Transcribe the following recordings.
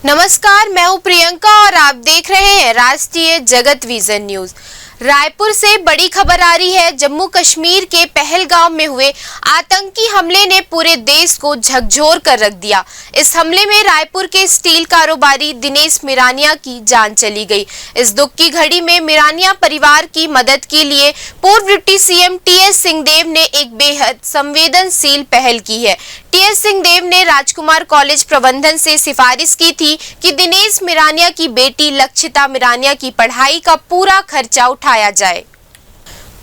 नमस्कार, मैं हूं प्रियंका और आप देख रहे हैं राष्ट्रीय जगत विजन न्यूज। रायपुर से बड़ी खबर आ रही है। जम्मू कश्मीर के पहलगाम में हुए आतंकी हमले ने पूरे देश को झकझोर कर रख दिया। इस हमले में रायपुर के स्टील कारोबारी दिनेश मिरानिया की जान चली गई। इस दुख की घड़ी में मिरानिया परिवार की मदद के लिए पूर्व डिप्टी सीएम टीएस सिंहदेव ने एक बेहद संवेदनशील पहल की है। टीएस सिंहदेव ने राजकुमार कॉलेज प्रबंधन से सिफारिश की थी कि दिनेश मिरानिया की बेटी लक्षिता मिरानिया की पढ़ाई का पूरा खर्चा उठाया जाए।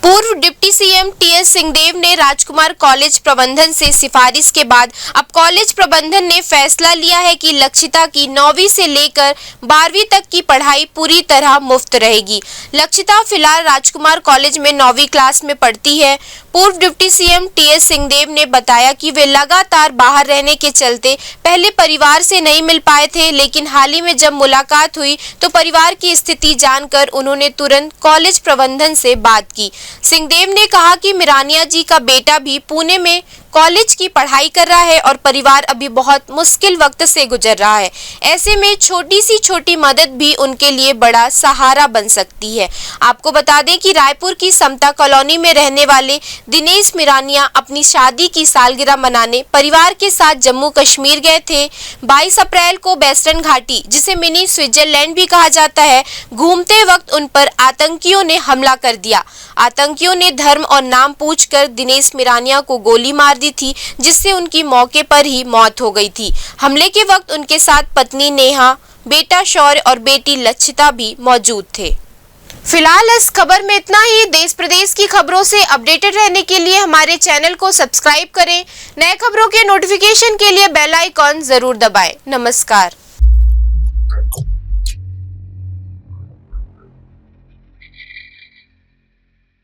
पूर्व डिप्टी सीएम टीएस सिंहदेव ने राजकुमार कॉलेज प्रबंधन से सिफारिश के बाद अब कॉलेज प्रबंधन ने फैसला लिया है कि लक्षिता की 9वीं से लेकर 12वीं तक की पढ़ाई पूरी तरह मुफ्त रहेगी। लक्षिता फिलहाल राजकुमार कॉलेज में 9वीं क्लास में पढ़ती है। पूर्व डिप्टी सीएम टीएस सिंहदेव ने बताया कि वे लगातार बाहर रहने के चलते पहले परिवार से नहीं मिल पाए थे, लेकिन हाल ही में जब मुलाकात हुई तो परिवार की स्थिति जानकर उन्होंने तुरंत कॉलेज प्रबंधन से बात की। सिंहदेव ने कहा कि मिरानिया जी का बेटा भी पुणे में कॉलेज की पढ़ाई कर रहा है और परिवार अभी बहुत मुश्किल वक्त से गुजर रहा है। ऐसे में छोटी सी छोटी मदद भी उनके लिए बड़ा सहारा बन सकती है। आपको बता दें कि रायपुर की समता कॉलोनी में रहने वाले दिनेश मिरानिया अपनी शादी की सालगिरह मनाने परिवार के साथ जम्मू कश्मीर गए थे। 22 अप्रैल को वेस्टर्न घाटी, जिसे मिनी स्विट्जरलैंड भी कहा जाता है, घूमते वक्त उन पर आतंकियों ने हमला कर दिया। आतंकियों ने धर्म और नाम पूछकर दिनेश मिरानिया को गोली मार दी थी, जिससे उनकी मौके पर ही मौत हो गई थी। हमले के वक्त उनके साथ पत्नी नेहा, बेटा शौर्य और बेटी लक्षिता भी मौजूद थे। फिलहाल इस खबर में इतना ही। देश प्रदेश की खबरों से अपडेटेड रहने के लिए हमारे चैनल को सब्सक्राइब करें। नए खबरों के नोटिफिकेशन के लिए बेल आइकॉन जरूर दबाएं। नमस्कार।